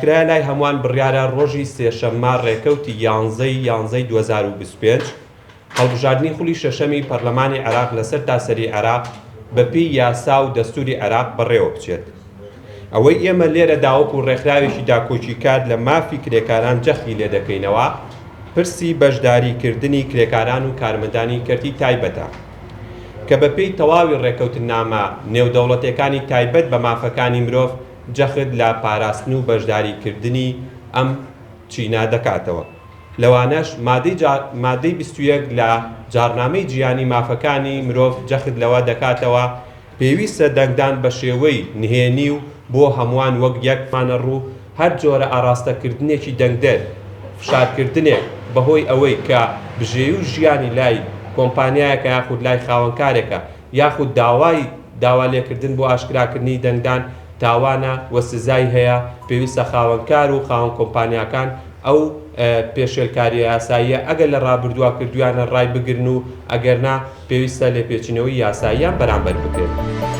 ئاشکرا لای هەمووان بڕیارە ڕۆژی سێشەممە ڕێکەوتی 11 2025 هەڵبژاردننی خولی شەشەمی پەرلەمانی عێراق لەسەر تاسەری عێراق بەپێی یاسا و دەستوری عێراق بەڕێوە بچێت. ئەوەی ئێمە لێرە داوەکو ڕێکخراوێکی داکۆچی کار لە مافی کرێکاران جەختی لێ دەکەینەوە پرسی بەشداریکردنی کرێکاران و کارمەندانی کەرتی تایبەتە کە بەپێی تەواوی ڕێکەوتنامە نێودەوڵەتیەکانی تایبەت بە مافەکانی مرۆڤ جەخت لە پاراستن و بەشداریکردنی ئەم چینە دەکاتەوە. لەوانەش مادەی 21 لە جارنامەی جیهانی مافەکانی مرۆڤ جەخت لەوە دەکاتەوە پێویستە دەنگدان بە شێوەی نهێنی و بۆ هەمووان وەک یەکمانە ڕوو هەر جۆرە ئاراستەکردنێکی دەنگدەر فشارکردنێک بەهۆی ئەوەی کە بژێوی و ژیانی لای کۆمپانیایەکە یاخود لای خاوەنکارێکە یاخود داوا لێکردن بۆ ئاشکراکردنی دەنگدان تاوانە وە سزای هەیە پێویستە خاوەنکار و خاوەن کۆمپانیاکان ئەو پێشێلکاری یاساییە ئەگەر لە ڕابردووە کردویانە ڕای بگرن و ئەگەرنا پێویستە لێپێچینەوەی یاساییان بەرامبەر بکرێت.